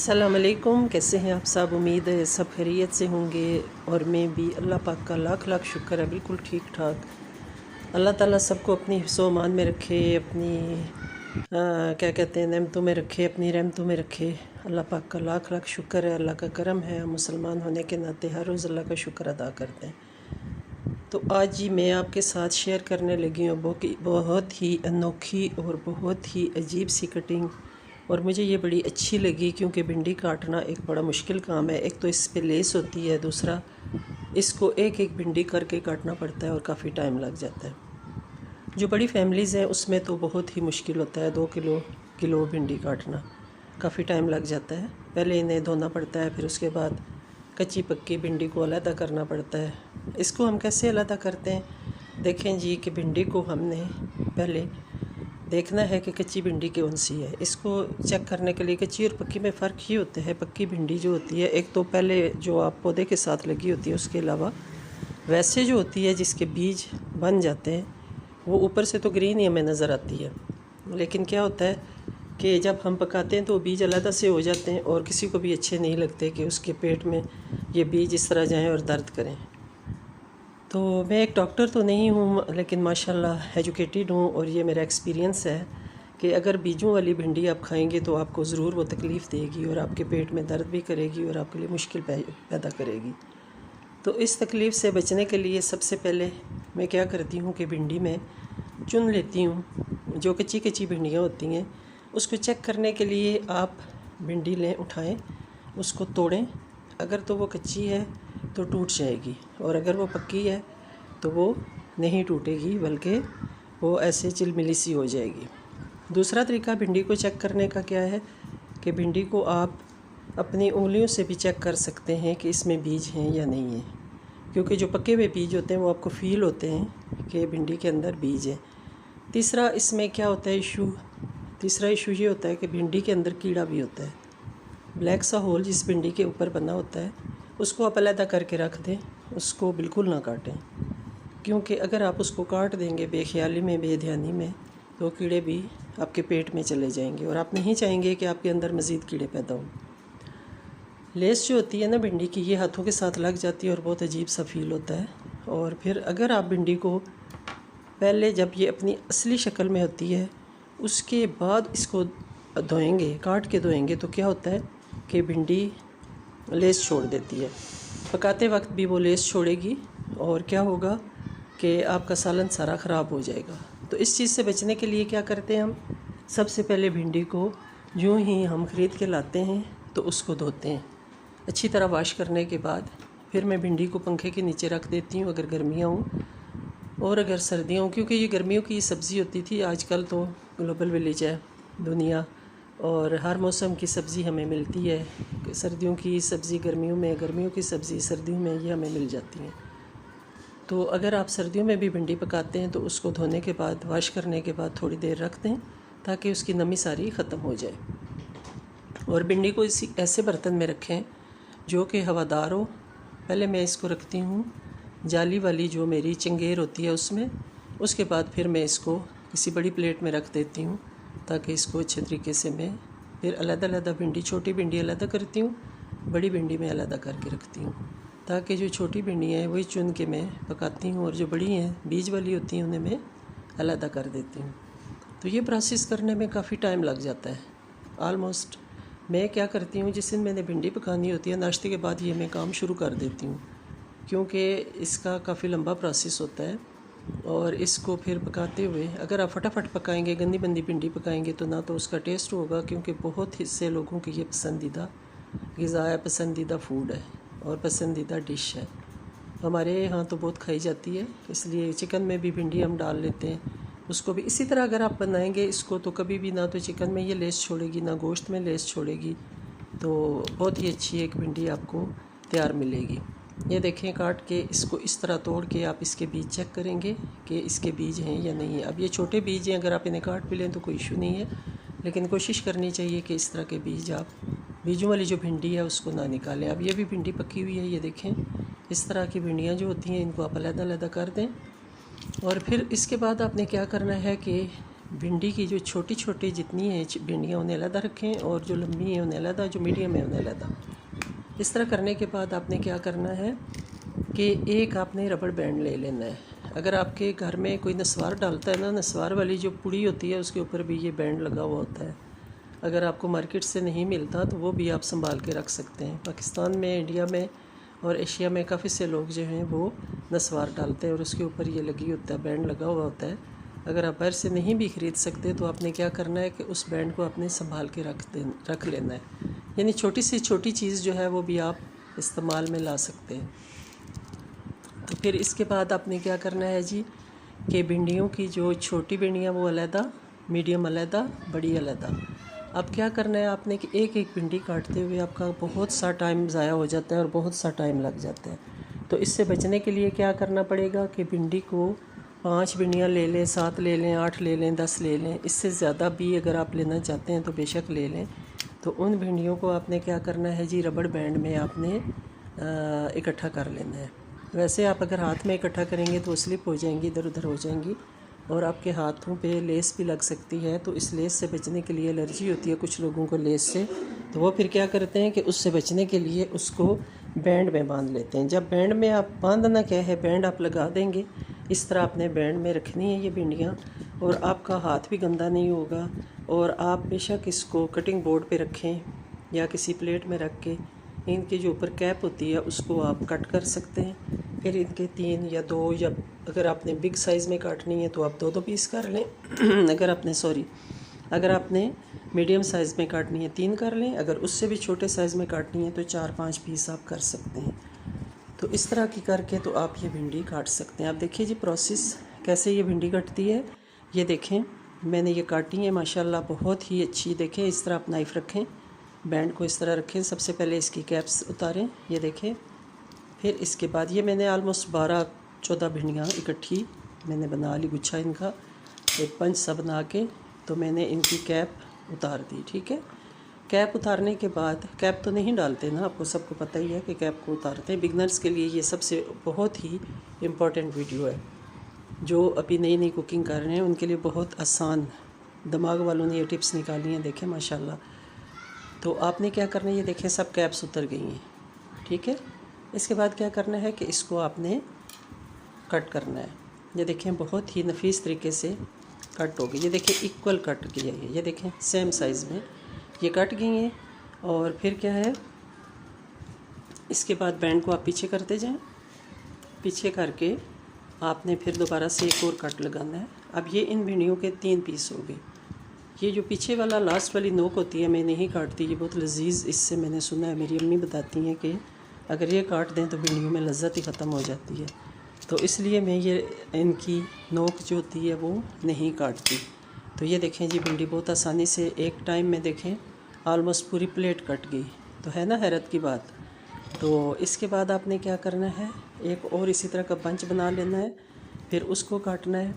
अस्सलाम वालेकुम। कैसे हैं आप सब? उम्मीद है सब खैरियत से होंगे और मैं भी अल्लाह पाक का लाख लाख शुक्र है बिल्कुल ठीक ठाक। अल्लाह ताला सबको अपनी हिफ्ज़ो अमान में रखे, अपनी क्या कहते हैं नेमतों में रखे, अपनी रहमतों में रखे। अल्लाह पाक का लाख लाख शुक्र है, अल्लाह का करम है। हम मुसलमान होने के नाते हर रोज़ अल्लाह का शुक्र अदा करते हैं। तो आज जी मैं आपके साथ शेयर करने लगी हूँ बहुत ही अनोखी और बहुत ही अजीब सी कटिंग, और मुझे ये बड़ी अच्छी लगी क्योंकि भिंडी काटना एक बड़ा मुश्किल काम है। एक तो इस पे लेस होती है, दूसरा इसको एक एक भिंडी करके काटना पड़ता है और काफ़ी टाइम लग जाता है। जो बड़ी फैमिलीज़ हैं उसमें तो बहुत ही मुश्किल होता है, 2 किलो भिंडी काटना काफ़ी टाइम लग जाता है। पहले इन्हें धोना पड़ता है, फिर उसके बाद कच्ची पक्की भिंडी को अलग करना पड़ता है। इसको हम कैसे अलग करते हैं, देखें जी कि भिंडी को हमने पहले देखना है कि कच्ची भिंडी कौन सी है। इसको चेक करने के लिए कच्ची और पक्की में फ़र्क ही होता है। पक्की भिंडी जो होती है, एक तो पहले जो आप पौधे के साथ लगी होती है, उसके अलावा वैसे जो होती है जिसके बीज बन जाते हैं वो ऊपर से तो ग्रीन ही हमें नज़र आती है, लेकिन क्या होता है कि जब हम पकाते हैं तो बीज अलग से हो जाते हैं और किसी को भी अच्छे नहीं लगते कि उसके पेट में ये बीज इस तरह जाएँ और दर्द करें। तो मैं एक डॉक्टर तो नहीं हूँ, लेकिन माशाल्लाह एजुकेटेड हूँ, और ये मेरा एक्सपीरियंस है कि अगर बीजों वाली भिंडी आप खाएंगे तो आपको ज़रूर वो तकलीफ़ देगी और आपके पेट में दर्द भी करेगी और आपके लिए मुश्किल पैदा करेगी। तो इस तकलीफ़ से बचने के लिए सबसे पहले मैं क्या करती हूँ कि भिंडी में चुन लेती हूँ। जो कच्ची कच्ची भिंडियाँ होती हैं उसको चेक करने के लिए आप भिंडी लें, उठाएँ, उसको तोड़ें। अगर तो वो कच्ची है तो टूट जाएगी, और अगर वो पक्की है तो वो नहीं टूटेगी, बल्कि वो ऐसे चिलमिली सी हो जाएगी। दूसरा तरीका भिंडी को चेक करने का क्या है कि भिंडी को आप अपनी उंगलियों से भी चेक कर सकते हैं कि इसमें बीज हैं या नहीं है, क्योंकि जो पके हुए बीज होते हैं वो आपको फ़ील होते हैं कि भिंडी के अंदर बीज है। तीसरा इसमें क्या होता है तीसरा इशू ये होता है कि भिंडी के अंदर कीड़ा भी होता है। ब्लैक सा होल जिस भिंडी के ऊपर बना होता है उसको आप अलग करके रख दें, उसको बिल्कुल ना काटें, क्योंकि अगर आप उसको काट देंगे बेख्याली में, बेध्यानी में, तो कीड़े भी आपके पेट में चले जाएंगे और आप नहीं चाहेंगे कि आपके अंदर मज़ीद कीड़े पैदा हों। लेस जो होती है ना भिंडी की, ये हाथों के साथ लग जाती है और बहुत अजीब सा फील होता है। और फिर अगर आप भिंडी को पहले जब ये अपनी असली शक्ल में होती है उसके बाद इसको धोएंगे, काट के धोएंगे, तो क्या होता है कि भिंडी लेस छोड़ देती है। पकाते वक्त भी वो लेस छोड़ेगी और क्या होगा कि आपका सालन सारा ख़राब हो जाएगा। तो इस चीज़ से बचने के लिए क्या करते हैं हम, सबसे पहले भिंडी को यूँ ही हम ख़रीद के लाते हैं तो उसको धोते हैं अच्छी तरह। वॉश करने के बाद फिर मैं भिंडी को पंखे के नीचे रख देती हूँ अगर गर्मियाँ हों, और अगर सर्दियाँ हों, क्योंकि ये गर्मियों की सब्ज़ी होती थी। आजकल तो ग्लोबल विलेज है दुनिया, और हर मौसम की सब्ज़ी हमें मिलती है। सर्दियों की सब्ज़ी गर्मियों में, गर्मियों की सब्ज़ी सर्दियों में, ये हमें मिल जाती हैं। तो अगर आप सर्दियों में भी भिंडी पकाते हैं तो उसको धोने के बाद, वॉश करने के बाद थोड़ी देर रख दें ताकि उसकी नमी सारी ख़त्म हो जाए। और भिंडी को इसी ऐसे बर्तन में रखें जो कि हवादार हो। पहले मैं इसको रखती हूँ जाली वाली जो मेरी चंगेर होती है उसमें, उसके बाद फिर मैं इसको किसी बड़ी प्लेट में रख देती हूँ ताकि इसको अच्छे तरीके से मैं फिर अलग भिंडी, छोटी भिंडी अलग करती हूँ, बड़ी भिंडी में अलग करके रखती हूँ, ताकि जो छोटी भिंडियाँ हैं वही चुन के मैं पकाती हूँ और जो बड़ी हैं बीज वाली होती हैं उन्हें मैं अलग कर देती हूँ। तो ये प्रोसेस करने में काफ़ी टाइम लग जाता है। ऑलमोस्ट मैं क्या करती हूँ, जिस दिन मैंने भिंडी पकानी होती है नाश्ते के बाद ये मैं काम शुरू कर देती हूँ, क्योंकि इसका काफ़ी लंबा प्रोसेस होता है। और इसको फिर पकाते हुए अगर आप फटाफट पकाएंगे, गंदी बंदी भिंडी पकाएंगे तो ना तो उसका टेस्ट होगा, क्योंकि बहुत हिस्से लोगों की ये पसंदीदा ग़िज़ा है, पसंदीदा फूड है और पसंदीदा डिश है। हमारे यहाँ तो बहुत खाई जाती है, इसलिए चिकन में भी भिंडी हम डाल लेते हैं। उसको भी इसी तरह अगर आप बनाएंगे इसको तो कभी भी ना तो चिकन में ये लेस छोड़ेगी ना गोश्त में लेस छोड़ेगी, तो बहुत ही अच्छी एक भिंडी आपको तैयार मिलेगी। ये देखें, काट के इसको इस तरह तोड़ के आप इसके बीज चेक करेंगे कि इसके बीज हैं या नहीं है। अब ये छोटे बीज हैं, अगर आप इन्हें काट भी लें तो कोई इशू नहीं है, लेकिन कोशिश करनी चाहिए कि इस तरह के बीज आप बीजों वाली जो भिंडी है उसको ना निकालें। अब ये भी भिंडी पकी हुई है, ये देखें, इस तरह की भिंडियाँ जो होती हैं इनको आप अलग कर दें। और फिर इसके बाद आपने क्या करना है कि भिंडी की जो छोटी छोटी जितनी है भिंडियाँ उन्हें अलग रखें, और जो लंबी है उन्हें अलग, जो मीडियम है उन्हें अलग। इस तरह करने के बाद आपने क्या करना है कि एक आपने रबड़ बैंड ले लेना है। अगर आपके घर में कोई नस्वार डालता है ना, नस्वार वाली जो पुड़ी होती है उसके ऊपर भी ये बैंड लगा हुआ होता है। अगर आपको मार्केट से नहीं मिलता तो वो भी आप संभाल के रख सकते हैं। पाकिस्तान में, इंडिया में और एशिया में काफ़ी से लोग जो हैं वो नस्वार डालते हैं और उसके ऊपर ये लगी होता है, बैंड लगा हुआ होता है। अगर आप बाहर से नहीं भी ख़रीद सकते तो आपने क्या करना है कि उस बैंड को आपने संभाल के रख लेना है। यानी छोटी से छोटी चीज़ जो है वो भी आप इस्तेमाल में ला सकते हैं। तो फिर इसके बाद आपने क्या करना है जी कि भिंडियों की जो छोटी भिंडियाँ वो अलहदा, मीडियम अलहदा, बड़ी अलहदा। अब क्या करना है आपने कि एक एक भिंडी काटते हुए आपका बहुत सा टाइम ज़ाया हो जाता है और बहुत सा टाइम लग जाता है। तो इससे बचने के लिए क्या करना पड़ेगा कि भिंडी को 5 भिंडियाँ ले लें, 7 ले लें, 8 ले लें, 10 ले लें। इससे ज़्यादा भी अगर आप लेना चाहते हैं तो बेशक ले लें। तो उन भिंडियों को आपने क्या करना है जी, रबड़ बैंड में आपने इकट्ठा कर लेना है। वैसे आप अगर हाथ में इकट्ठा करेंगे तो स्लिप हो जाएंगी, इधर उधर हो जाएंगी और आपके हाथों पे लेस भी लग सकती है। तो इस लेस से बचने के लिए, एलर्जी होती है कुछ लोगों को लेस से, तो वो फिर क्या करते हैं कि उससे बचने के लिए उसको बैंड में बांध लेते हैं। जब बैंड में आप बांधना क्या है, बैंड आप लगा देंगे, इस तरह आपने बैंड में रखनी है ये भिंडियाँ, और आपका हाथ भी गंदा नहीं होगा। और आप बेशक इसको कटिंग बोर्ड पे रखें या किसी प्लेट में रख के इनके जो ऊपर कैप होती है उसको आप कट कर सकते हैं। फिर इनके 3 या 2, या अगर आपने बिग साइज़ में काटनी है तो आप 2-2 पीस कर लें। अगर आपने मीडियम साइज़ में काटनी है 3 कर लें। अगर उससे भी छोटे साइज़ में काटनी है तो 4-5 पीस आप कर सकते हैं। तो इस तरह की करके तो आप ये भिंडी काट सकते हैं। आप देखिए जी प्रोसेस कैसे ये भिंडी कटती है। ये देखें मैंने ये काटी है माशाल्लाह बहुत ही अच्छी। देखें इस तरह आप नाइफ़ रखें, बैंड को इस तरह रखें। सबसे पहले इसकी कैप्स उतारें, ये देखें। फिर इसके बाद ये मैंने आलमोस्ट 12-14 भिंडियाँ इकट्ठी मैंने बना ली, गुच्छा इनका एक पंच सा बना के। तो मैंने इनकी कैप उतार दी, ठीक है। कैप उतारने के बाद, कैप तो नहीं डालते ना, आपको सबको पता ही है कि कैप को उतारते हैं। बिगनर्स के लिए ये सबसे बहुत ही इम्पॉर्टेंट वीडियो है। जो अभी नई नई कुकिंग कर रहे हैं उनके लिए बहुत आसान, दिमाग वालों ने ये टिप्स निकाली हैं, देखें माशाल्लाह। तो आपने क्या करना है, ये देखें सब कैप्स उतर गई हैं, ठीक है। इसके बाद क्या करना है कि इसको आपने कट करना है। ये देखें बहुत ही नफीस तरीके से कट हो गई। ये देखें इक्वल कट किया है, ये देखें सेम साइज़ में ये कट गई हैं। और फिर क्या है, इसके बाद बैंड को आप पीछे करते जाएं। पीछे करके आपने फिर दोबारा से एक और कट लगाना है। अब ये इन भिंडियों के 3 पीस हो गए। ये जो पीछे वाला लास्ट वाली नोक होती है मैं नहीं काटती, ये बहुत लजीज, इससे मैंने सुना है, मेरी अम्मी बताती हैं कि अगर ये काट दें तो भिंडियों में लज्जत ही ख़त्म हो जाती है। तो इसलिए मैं ये इनकी नोक जो होती है वो नहीं काटती। तो ये देखें जी भिंडी बहुत आसानी से एक टाइम में देखें ऑलमोस्ट पूरी प्लेट कट गई। तो है ना हैरत की बात। तो इसके बाद आपने क्या करना है, एक और इसी तरह का बंच बना लेना है, फिर उसको काटना है।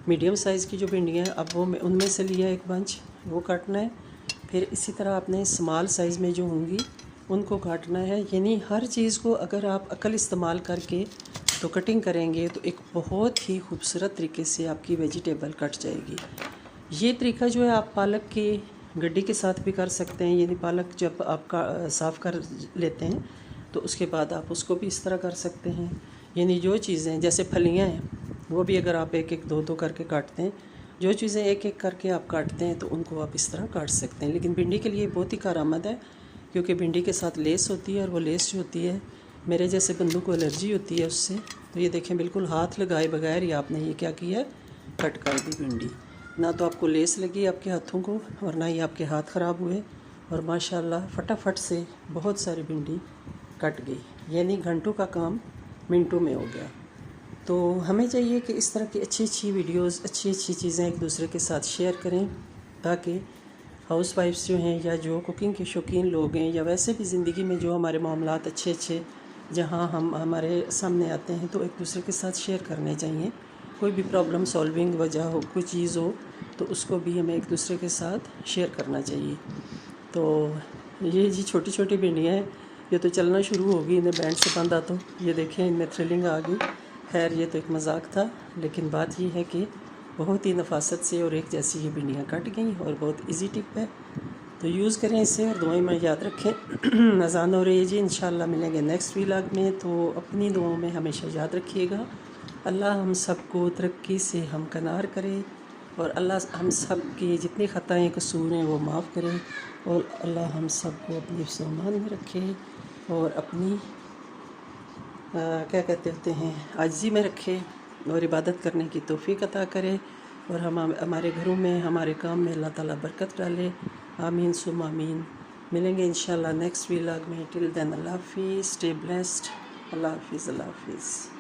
मीडियम साइज़ की जो भिंडियाँ हैं, अब वो उनमें से लिया एक बंच, वो काटना है। फिर इसी तरह आपने स्मॉल साइज़ में जो होंगी उनको काटना है। यानी हर चीज़ को अगर आप अकल इस्तेमाल करके तो कटिंग करेंगे तो एक बहुत ही खूबसूरत तरीके से आपकी वेजिटेबल कट जाएगी। ये तरीका जो है आप पालक की गड्डी के साथ भी कर सकते हैं। यानी पालक जब आप साफ़ कर लेते हैं तो उसके बाद आप उसको भी इस तरह कर सकते हैं। यानी जो चीज़ें जैसे फलियाँ हैं वो भी अगर आप एक एक दो दो करके काटते हैं, जो चीज़ें एक एक करके आप काटते हैं तो उनको आप इस तरह काट सकते हैं। लेकिन भिंडी के लिए बहुत ही कारआमद है क्योंकि भिंडी के साथ लेस होती है और वो लेस जो होती है मेरे जैसे बंदों को एलर्जी होती है उससे। तो ये देखें बिल्कुल हाथ लगाए बगैर ही आपने ये क्या किया है, कट कर दी भिंडी। ना तो आपको लेस लगी आपके हाथों को और ना ही आपके हाथ ख़राब हुए, और माशाल्लाह फटाफट से बहुत सारी भिंडी कट गई। यानी घंटों का काम मिनटों में हो गया। तो हमें चाहिए कि इस तरह की अच्छी अच्छी वीडियोस, अच्छी अच्छी चीज़ें एक दूसरे के साथ शेयर करें ताकि हाउस वाइफ्स जो हैं या जो कुकिंग के शौकीन लोग हैं या वैसे भी ज़िंदगी में जो हमारे मामलात अच्छे अच्छे जहाँ हम हमारे सामने आते हैं तो एक दूसरे के साथ शेयर करने चाहिए। कोई भी प्रॉब्लम सॉल्विंग वजह हो, कोई चीज़ हो तो उसको भी हमें एक दूसरे के साथ शेयर करना चाहिए। तो ये जी छोटी छोटी भिंडियाँ हैं, ये तो चलना शुरू होगी, इन्हें बैंड से बांधा तो ये देखें इनमें थ्रिलिंग आ गई। खैर ये तो एक मजाक था, लेकिन बात ये है कि बहुत ही नफासत से और एक जैसी ये भिंडियाँ कट गई और बहुत इजी टिप है, तो यूज़ करें इसे और दुआएं में याद रखें। अज़ान हो रही है जी, इंशाल्लाह मिलेंगे नेक्स्ट व्लॉग में, तो अपनी दुआओं में हमेशा याद रखिएगा। अल्लाह हम सबको तरक्की से हमकनार करे और अल्लाह हम सब की जितनी ख़ताएँ कसूर हैं वो माफ़ करे और अल्लाह हम सबको अपनी हिफ्ज़-ओ-अमान में रखे और अपनी क्या कहते होते हैं आजिज़ी में रखे और इबादत करने की तौफ़ीक अता करे और हम हमारे घरों में हमारे काम में अल्लाह ताला बरकत डाले। आमीन सुम आमीन। मिलेंगे इंशाल्लाह नेक्स्ट व्लॉग में। टिल देन अल्लाह हाफ़िज़, स्टे ब्लेस्ड। अल्लाह हाफ़िज़, अल्लाह हाफ़िज़।